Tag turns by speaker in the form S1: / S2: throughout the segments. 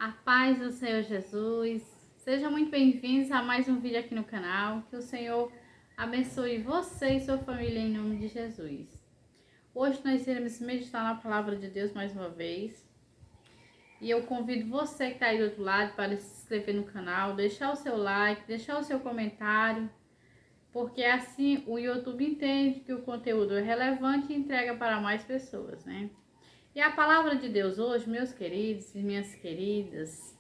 S1: A paz do Senhor Jesus. Sejam muito bem-vindos a mais um vídeo aqui no canal. Que o Senhor abençoe você e sua família em nome de Jesus. Hoje nós iremos meditar na palavra de Deus mais uma vez. E eu convido você que está aí do outro lado para se inscrever no canal, deixar o seu like, deixar o seu comentário, porque assim o YouTube entende que o conteúdo é relevante e entrega para mais pessoas, né? E a palavra de Deus hoje, meus queridos e minhas queridas,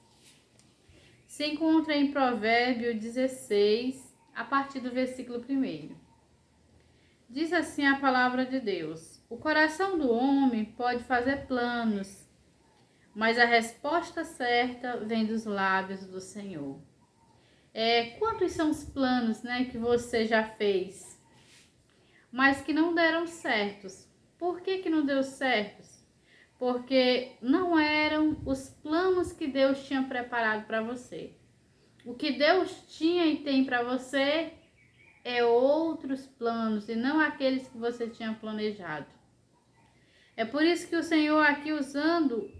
S1: se encontra em Provérbios 16, a partir do versículo 1. Diz assim a palavra de Deus: o coração do homem pode fazer planos, mas a resposta certa vem dos lábios do Senhor. Quantos são os planos, né, que você já fez, mas que não deram certos? Por que não deu certos? Porque não eram os planos que Deus tinha preparado para você. O que Deus tinha e tem para você é outros planos e não aqueles que você tinha planejado. É por isso que o Senhor aqui, usando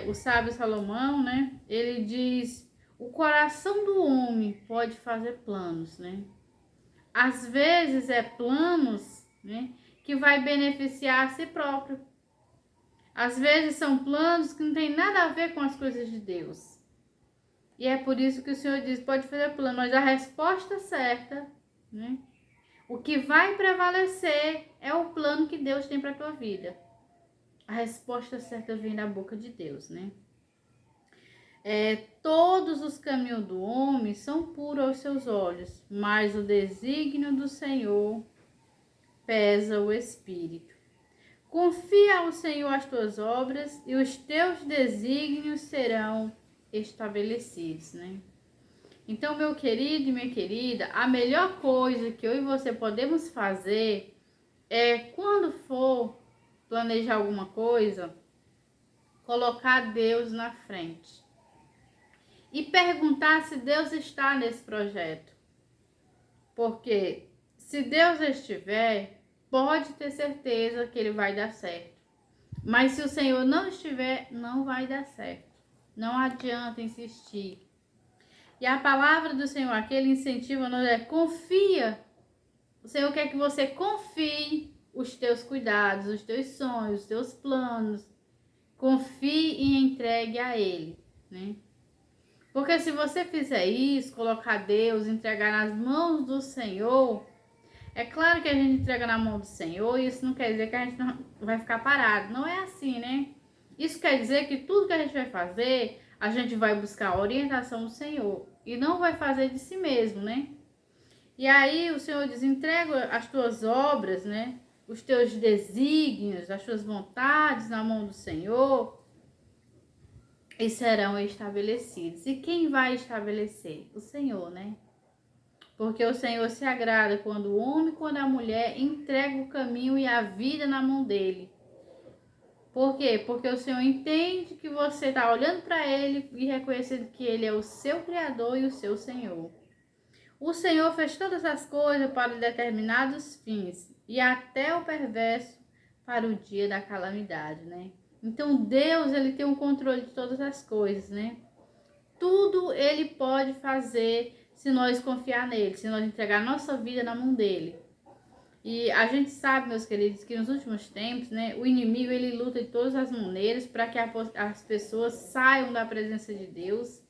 S1: o sábio Salomão, né? Ele diz: o coração do homem pode fazer planos, né? Às vezes é planos, né, que vai beneficiar a si próprio. Às vezes são planos que não tem nada a ver com as coisas de Deus. E é por isso que o Senhor diz, pode fazer plano, mas a resposta certa, né, o que vai prevalecer é o plano que Deus tem para a tua vida. A resposta certa vem da boca de Deus, né? Todos os caminhos do homem são puros aos seus olhos, mas o desígnio do Senhor pesa o espírito. Confia ao Senhor as tuas obras e os teus desígnios serão estabelecidos, né? Então, meu querido e minha querida, a melhor coisa que eu e você podemos fazer é, quando for planejar alguma coisa, colocar Deus na frente e perguntar se Deus está nesse projeto. Porque se Deus estiver, pode ter certeza que ele vai dar certo. Mas se o Senhor não estiver, não vai dar certo. Não adianta insistir. E a palavra do Senhor, aquele incentivo, confia. O Senhor quer que você confie os teus cuidados, os teus sonhos, os teus planos. Confie e entregue a Ele, né? Porque se você fizer isso, colocar Deus, entregar nas mãos do Senhor, é claro que a gente entrega na mão do Senhor, e isso não quer dizer que a gente não vai ficar parado. Não é assim, né? Isso quer dizer que tudo que a gente vai fazer, a gente vai buscar a orientação do Senhor. E não vai fazer de si mesmo, né? E aí o Senhor diz, entrega as tuas obras, né? Os teus desígnios, as tuas vontades na mão do Senhor e serão estabelecidos. E quem vai estabelecer? O Senhor, né? Porque o Senhor se agrada quando o homem e quando a mulher entregam o caminho e a vida na mão dele. Por quê? Porque o Senhor entende que você está olhando para Ele e reconhecendo que Ele é o seu Criador e o seu Senhor. O Senhor fez todas as coisas para determinados fins e até o perverso para o dia da calamidade, né? Então Deus, Ele tem o controle de todas as coisas, né? Tudo Ele pode fazer se nós confiar nele, se nós entregar nossa vida na mão dele. E a gente sabe, meus queridos, que nos últimos tempos, né, o inimigo ele luta de todas as maneiras para que as pessoas saiam da presença de Deus.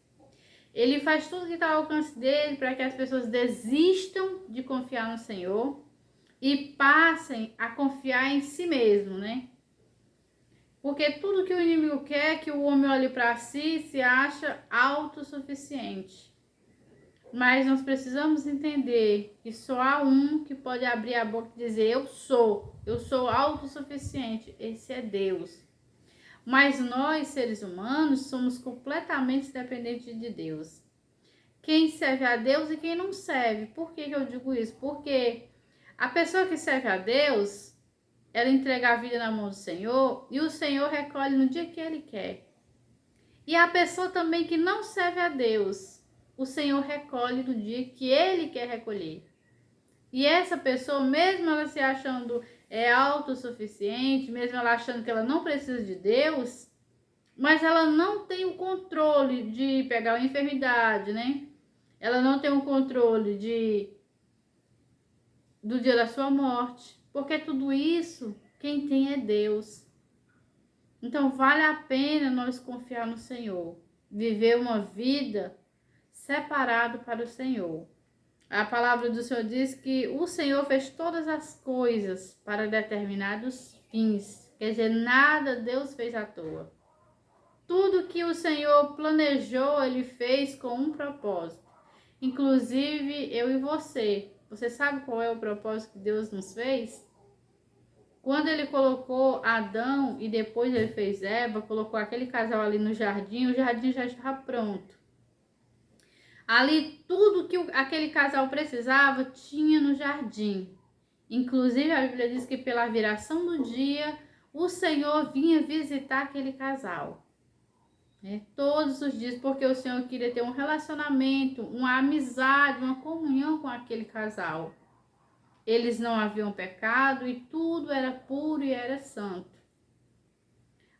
S1: Ele faz tudo que está ao alcance dele para que as pessoas desistam de confiar no Senhor e passem a confiar em si mesmo, né? Porque tudo que o inimigo quer é que o homem olhe para si e se acha autossuficiente. Mas nós precisamos entender que só há um que pode abrir a boca e dizer eu sou autossuficiente. Esse é Deus. Mas nós, seres humanos, somos completamente dependentes de Deus. Quem serve a Deus e quem não serve. Por que eu digo isso? Porque a pessoa que serve a Deus, ela entrega a vida na mão do Senhor e o Senhor recolhe no dia que Ele quer. E a pessoa também que não serve a Deus, o Senhor recolhe no dia que Ele quer recolher. E essa pessoa, mesmo ela se achando autossuficiente, mesmo ela achando que ela não precisa de Deus, mas ela não tem o controle de pegar uma enfermidade, né? Ela não tem o controle do dia da sua morte, porque tudo isso quem tem é Deus. Então vale a pena nós confiar no Senhor, viver uma vida separado para o Senhor. A palavra do Senhor diz que o Senhor fez todas as coisas para determinados fins. Quer dizer, nada Deus fez à toa. Tudo que o Senhor planejou, Ele fez com um propósito. Inclusive eu e você. Você sabe qual é o propósito que Deus nos fez? Quando Ele colocou Adão e depois Ele fez Eva, colocou aquele casal ali no jardim, o jardim já estava pronto. Ali tudo que aquele casal precisava tinha no jardim. Inclusive a Bíblia diz que pela viração do dia o Senhor vinha visitar aquele casal. Todos os dias, porque o Senhor queria ter um relacionamento, uma amizade, uma comunhão com aquele casal. Eles não haviam pecado e tudo era puro e era santo.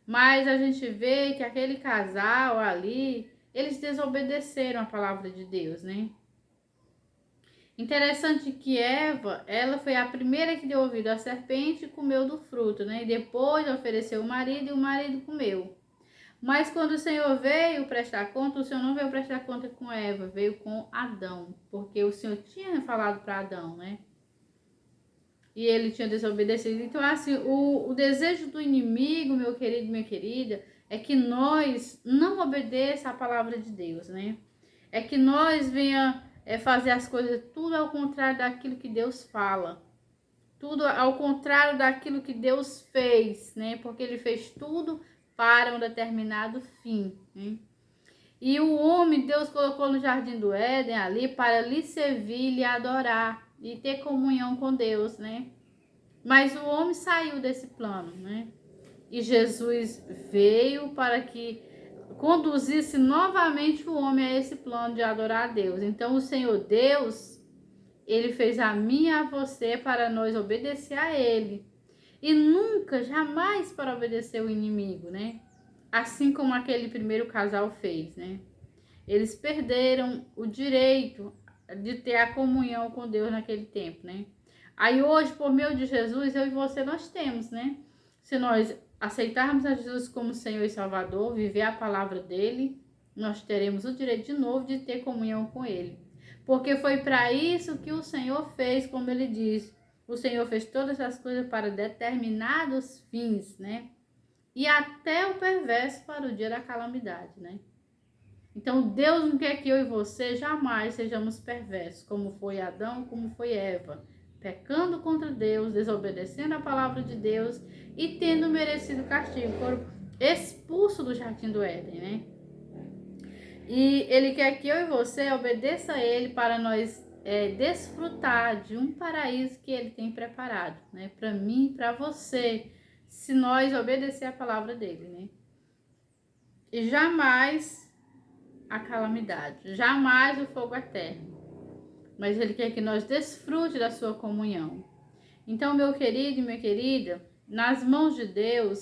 S1: Mas a gente vê que aquele casal ali, eles desobedeceram a palavra de Deus, né? Interessante que Eva, ela foi a primeira que deu ouvido à serpente e comeu do fruto, né? E depois ofereceu o marido e o marido comeu. Mas quando o Senhor veio prestar conta, o Senhor não veio prestar conta com Eva, veio com Adão. Porque o Senhor tinha falado para Adão, né? E ele tinha desobedecido. Então, assim, o desejo do inimigo, meu querido, minha querida, é que nós não obedeça a palavra de Deus, né? É que nós venha fazer as coisas tudo ao contrário daquilo que Deus fala. Tudo ao contrário daquilo que Deus fez, né? Porque Ele fez tudo para um determinado fim, né? E o homem, Deus colocou no jardim do Éden ali para lhe servir, lhe adorar e ter comunhão com Deus, né? Mas o homem saiu desse plano, né? E Jesus veio para que conduzisse novamente o homem a esse plano de adorar a Deus. Então o Senhor Deus, Ele fez a mim e a você para nós obedecer a Ele. E nunca, jamais para obedecer o inimigo, né? Assim como aquele primeiro casal fez, né? Eles perderam o direito de ter a comunhão com Deus naquele tempo, né? Aí hoje, por meio de Jesus, eu e você nós temos, né? Se nós aceitarmos a Jesus como Senhor e Salvador, viver a palavra dele, nós teremos o direito de novo de ter comunhão com ele. Porque foi para isso que o Senhor fez, como ele diz. O Senhor fez todas as coisas para determinados fins, né? E até o perverso para o dia da calamidade, né? Então Deus não quer que eu e você jamais sejamos perversos, como foi Adão, como foi Eva, pecando contra Deus, desobedecendo a palavra de Deus e tendo merecido castigo, foram expulsos do jardim do Éden, né? E Ele quer que eu e você obedeça a Ele para nós desfrutar de um paraíso que Ele tem preparado, né? Para mim e para você, se nós obedecer a palavra dele, né? E jamais a calamidade, jamais o fogo eterno. Mas Ele quer que nós desfrute da sua comunhão. Então, meu querido e minha querida, nas mãos de Deus,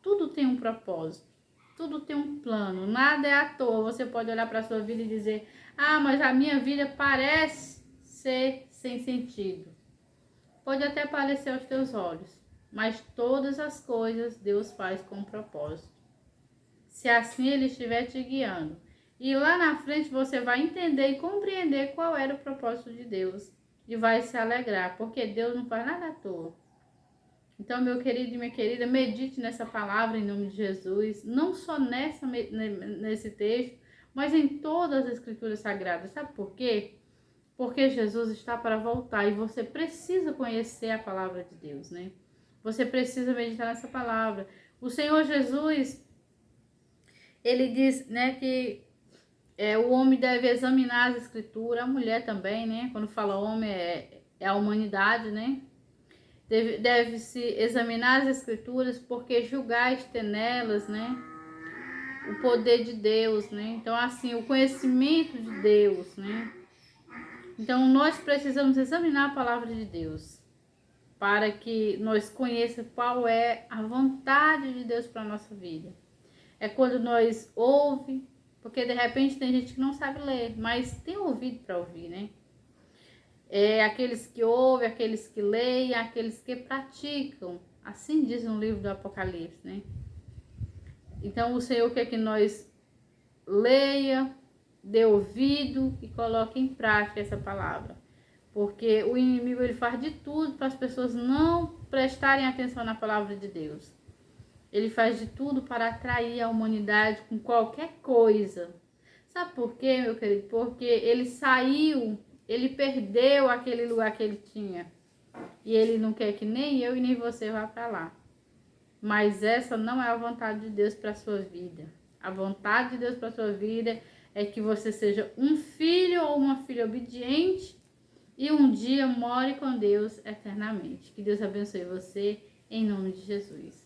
S1: tudo tem um propósito, tudo tem um plano, nada é à toa. Você pode olhar para a sua vida e dizer: ah, mas a minha vida parece ser sem sentido. Pode até parecer aos teus olhos, mas todas as coisas Deus faz com propósito. Se assim Ele estiver te guiando. E lá na frente você vai entender e compreender qual era o propósito de Deus. E vai se alegrar, porque Deus não faz nada à toa. Então, meu querido e minha querida, medite nessa palavra em nome de Jesus. Não só nesse texto, mas em todas as escrituras sagradas. Sabe por quê? Porque Jesus está para voltar e você precisa conhecer a palavra de Deus, né? Você precisa meditar nessa palavra. O Senhor Jesus, Ele diz, né, que o homem deve examinar as escrituras, a mulher também, né? Quando fala homem, é a humanidade, né? Deve-se examinar as escrituras, porque julgaste nelas, né? O poder de Deus, né? Então, assim, o conhecimento de Deus, né? Então, nós precisamos examinar a palavra de Deus, para que nós conheçamos qual é a vontade de Deus para a nossa vida. é quando nós ouvimos, porque de repente tem gente que não sabe ler, mas tem ouvido para ouvir, né? É aqueles que ouvem, aqueles que leem, aqueles que praticam. Assim diz no livro do Apocalipse, né? Então o Senhor quer que nós leia, dê ouvido e coloque em prática essa palavra. Porque o inimigo ele faz de tudo para as pessoas não prestarem atenção na palavra de Deus. Ele faz de tudo para atrair a humanidade com qualquer coisa. Sabe por quê, meu querido? Porque ele saiu, ele perdeu aquele lugar que ele tinha. E ele não quer que nem eu e nem você vá para lá. Mas essa não é a vontade de Deus para a sua vida. A vontade de Deus para a sua vida é que você seja um filho ou uma filha obediente e um dia more com Deus eternamente. Que Deus abençoe você, em nome de Jesus.